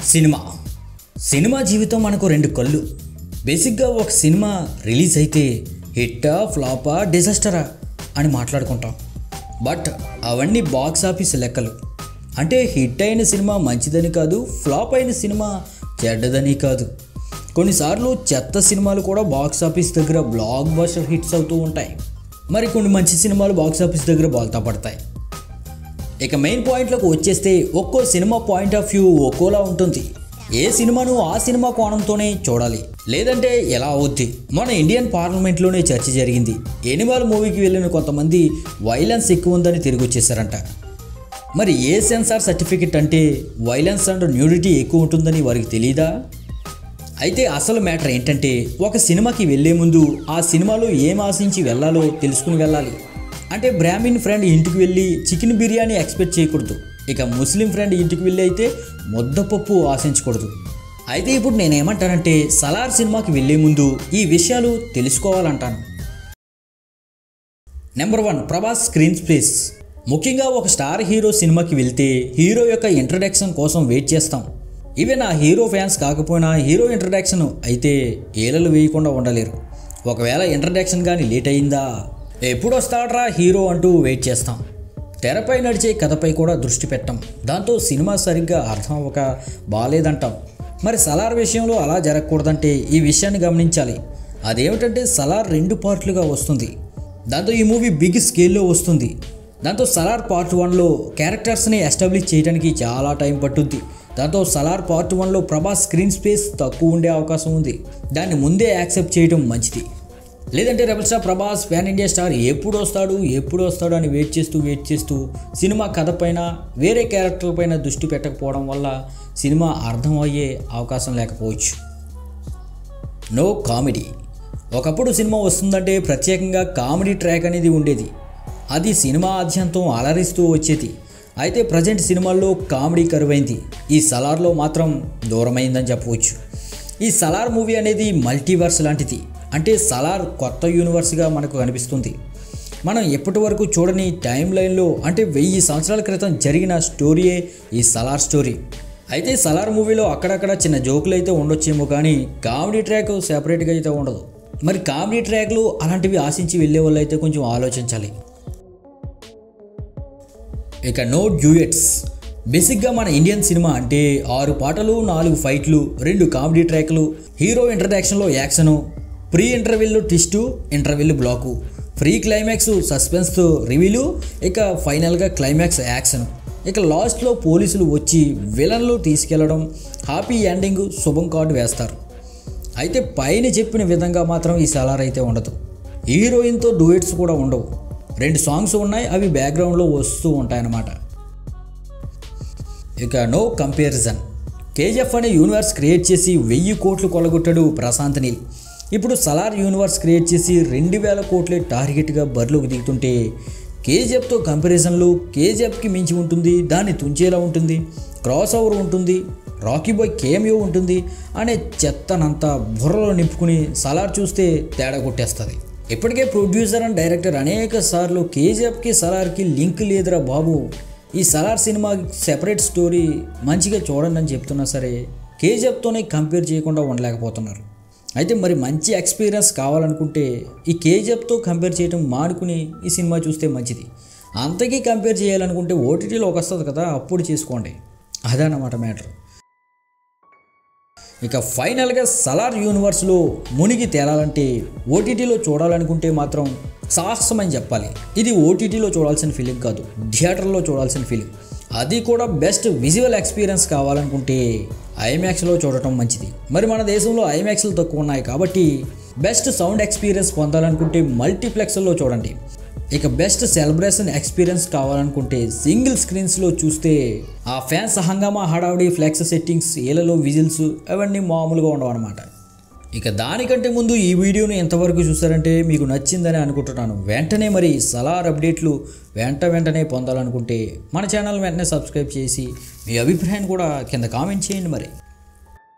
Cinema జీవితం మనకు రెండు కళ్ళు. బేసిక్గా ఒక సినిమా రిలీజ్ అయితే హిట్టా ఫ్లాపా డిజాస్టరా అని మాట్లాడుకుంటాం. బట్ అవన్నీ బాక్స్ ఆఫీస్ లెక్కలు. అంటే హిట్ అయిన సినిమా మంచిదని కాదు, ఫ్లాప్ అయిన సినిమా చెడ్డదని కాదు. కొన్నిసార్లు చెత్త సినిమాలు కూడా బాక్స్ ఆఫీస్ దగ్గర బ్లాక్ బస్టర్ హిట్స్ అవుతూ ఉంటాయి. మరి కొన్ని మంచి సినిమాలు బాక్స్ ఆఫీస్ దగ్గర బోల్తా పడతాయి. ఇక మెయిన్ పాయింట్లోకి వచ్చేస్తే ఒక్కో సినిమా పాయింట్ ఆఫ్ వ్యూ ఒక్కోలా ఉంటుంది. ఏ సినిమాను ఆ సినిమా కోణంతోనే చూడాలి, లేదంటే ఎలా అవుద్ది. మన ఇండియన్ పార్లమెంట్లోనే చర్చ జరిగింది. ఎనిమల్ మూవీకి వెళ్ళిన కొంతమంది వైలెన్స్ ఎక్కువ ఉందని తిరిగి వచ్చేసారంట. మరి ఏ సెన్సార్ సర్టిఫికెట్ అంటే వైలెన్స్ అండ్ న్యూడిటీ ఎక్కువ ఉంటుందని వారికి తెలియదా? అయితే అసలు మ్యాటర్ ఏంటంటే, ఒక సినిమాకి వెళ్ళే ముందు ఆ సినిమాలో ఏం ఆశించి వెళ్ళాలో తెలుసుకుని వెళ్ళాలి. అంటే బ్రాహ్మిన్ ఫ్రెండ్ ఇంటికి వెళ్ళి చికెన్ బిర్యానీ ఎక్స్పెక్ట్ చేయకూడదు. ఇక ముస్లిం ఫ్రెండ్ ఇంటికి వెళ్ళి అయితే ముద్దపప్పు ఆశించకూడదు. అయితే ఇప్పుడు నేనేమంటానంటే, సలార్ సినిమాకి వెళ్ళే ముందు ఈ విషయాలు తెలుసుకోవాలంటాను. Number 1, Prabhas screen space. ముఖ్యంగా ఒక స్టార్ హీరో సినిమాకి వెళ్తే హీరో యొక్క ఇంట్రడక్షన్ కోసం వెయిట్ చేస్తాం. ఈవెన్ ఆ హీరో ఫ్యాన్స్ కాకపోయినా హీరో ఇంట్రడక్షన్ అయితే ఏలలు వేయకుండా ఉండలేరు. ఒకవేళ ఇంట్రడక్షన్ కానీ లేట్ అయిందా, ఎప్పుడు వస్తాడ్రా హీరో అంటూ వెయిట్ చేస్తాం. తెరపై నడిచే కథపై కూడా దృష్టి పెట్టాం. దాంతో సినిమా సరిగ్గా అర్థం అవ్వక బాలేదంటాం. మరి సలార్ విషయంలో అలా జరగకూడదంటే ఈ విషయాన్ని గమనించాలి. అదేమిటంటే, సలార్ 2 పార్ట్లుగా వస్తుంది. దాంతో ఈ మూవీ బిగ్ స్కేల్లో వస్తుంది. దాంతో సలార్ పార్ట్ 1లో క్యారెక్టర్స్ని ఎస్టాబ్లిష్ చేయడానికి చాలా టైం పట్టుద్ది. దాంతో సలార్ పార్ట్ 1లో ప్రభాస్ స్క్రీన్ స్పేస్ తక్కువ ఉండే అవకాశం ఉంది. దాన్ని ముందే యాక్సెప్ట్ చేయడం మంచిది. లేదంటే rebel star Prabhas pan India star ఎప్పుడు వస్తాడు అని వెయిట్ చేస్తూ సినిమా కథ పైన వేరే క్యారెక్టర్ పైన దృష్టి పెట్టకపోవడం వల్ల సినిమా అర్థం అయ్యే అవకాశం లేకపోవచ్చు. No comedy. ఒకప్పుడు సినిమా వస్తుందంటే ప్రత్యేకంగా కామెడీ ట్రాక్ అనేది ఉండేది. అది సినిమా ఆద్యంతం అలరిస్తూ వచ్చేది. అయితే ప్రజెంట్ సినిమాల్లో కామెడీ కరువైంది. ఈ సలార్లో మాత్రం దూరమైందని చెప్పవచ్చు. ఈ సలార్ మూవీ అనేది మల్టీవర్స్ లాంటిది. అంటే సలార్ కొత్త యూనివర్స్గా మనకు కనిపిస్తుంది. మనం ఎప్పటి వరకు చూడని టైం లైన్లో, అంటే 1000 సంవత్సరాల క్రితం జరిగిన స్టోరీయే ఈ సలార్ స్టోరీ. అయితే సలార్ మూవీలో అక్కడక్కడ చిన్న జోకులు అయితే ఉండొచ్చేమో, కానీ కామెడీ ట్రాక్ సెపరేట్గా అయితే ఉండదు. మరి కామెడీ ట్రాక్లు అలాంటివి ఆశించి వెళ్ళే వాళ్ళు అయితే కొంచెం ఆలోచించాలి. ఇక నో డ్యూయెట్స్. బేసిక్గా మన ఇండియన్ సినిమా అంటే 6 పాటలు, 4 ఫైట్లు, 2 కామెడీ ట్రాక్లు, హీరో ఇంట్రడక్షన్లో action, pre interval twist, interval block, pre climax suspense reveal, ఇక ఫైనల్గా క్లైమాక్స్ యాక్షన్, ఇక లాస్ట్లో పోలీసులు వచ్చి విలన్లు తీసుకెళ్లడం, హ్యాపీ ఎండింగ్, శుభం కార్డు వేస్తారు. అయితే పైన చెప్పిన విధంగా మాత్రం ఈ సలార్ అయితే ఉండదు. హీరోయిన్తో డూయెట్స్ కూడా ఉండవు. 2 సాంగ్స్ ఉన్నాయి, అవి బ్యాక్గ్రౌండ్లో వస్తూ ఉంటాయన్నమాట. ఇక నో కంపారిజన్. కేజీఎఫ్ అనే యూనివర్స్ క్రియేట్ చేసి 1000 కోట్లు కొలగొట్టాడు ప్రశాంత్ నీల్. ఇప్పుడు సలార్ యూనివర్స్ క్రియేట్ చేసి 2000 కోట్లే టార్గెట్గా బరిలోకి దిగుతుంటే, కేజీఎఫ్తో కంపారిజన్లో కేజీఎఫ్కి మించి ఉంటుంది, దాన్ని తుంచేలా ఉంటుంది, క్రాస్ ఓవర్ ఉంటుంది, రాకీ బాయ్ కేమియో ఉంటుంది అనే చెత్తనంతా బుర్రలో నింపుకుని సలార్ చూస్తే తేడా కొట్టేస్తుంది. ఇప్పటికే ప్రొడ్యూసర్ అండ్ డైరెక్టర్ అనేక సార్లు కేజీఎఫ్కి సలార్కి లింక్ లేదురా బాబు, ఈ సలార్ సినిమా సెపరేట్ స్టోరీ మంచిగా చూడండి అని చెప్తున్నా సరే కేజీఎఫ్తోనే కంపేర్ చేయకుండా ఉండలేకపోతున్నారు. అయితే మరి మంచి ఎక్స్పీరియన్స్ కావాలనుకుంటే ఈ కేజీఎఫ్తో కంపేర్ చేయడం మానుకుని ఈ సినిమా చూస్తే మంచిది. అంతకీ కంపేర్ చేయాలనుకుంటే ఓటీటీలోకి వస్తుంది కదా, అప్పుడు చేసుకోండి. అదన్నమాట మ్యాటర్. ఇక ఫైనల్గా సలార్ యూనివర్స్లో మునిగి తేలాలంటే ఓటీటీలో చూడాలనుకుంటే మాత్రం సాహసమని చెప్పాలి. ఇది ఓటీటీలో చూడాల్సిన ఫిలిం కాదు, థియేటర్లో చూడాల్సిన ఫిలిం. అది కూడా బెస్ట్ విజువల్ ఎక్స్పీరియన్స్ కావాలనుకుంటే ఐమాక్స్లో చూడటం మంచిది. మరి మన దేశంలో ఐమాక్స్లు తక్కువ ఉన్నాయి కాబట్టి బెస్ట్ సౌండ్ ఎక్స్పీరియన్స్ పొందాలనుకుంటే మల్టీప్లెక్స్లో చూడండి. ఇక బెస్ట్ సెలబ్రేషన్ ఎక్స్పీరియన్స్ కావాలనుకుంటే సింగిల్ స్క్రీన్స్లో చూస్తే ఆ ఫ్యాన్స్ హంగామా, హడావుడి, ఫ్లెక్స్ సెట్టింగ్స్, ఏలలో విజిల్స్ అవన్నీ మామూలుగా ఉండవు అనమాట. ఇక దానికంటే ముందు ఈ వీడియోని ఎంతవరకు చూసారంటే మీకు నచ్చిందని అనుకుంటున్నాను. వెంటనే మరి సలార్ అప్డేట్లు వెంటనే పొందాలనుకుంటే మన ఛానల్ వెంటనే సబ్స్క్రైబ్ చేసి మీ అభిప్రాయాన్ని కూడా కింద కామెంట్ చేయండి మరి.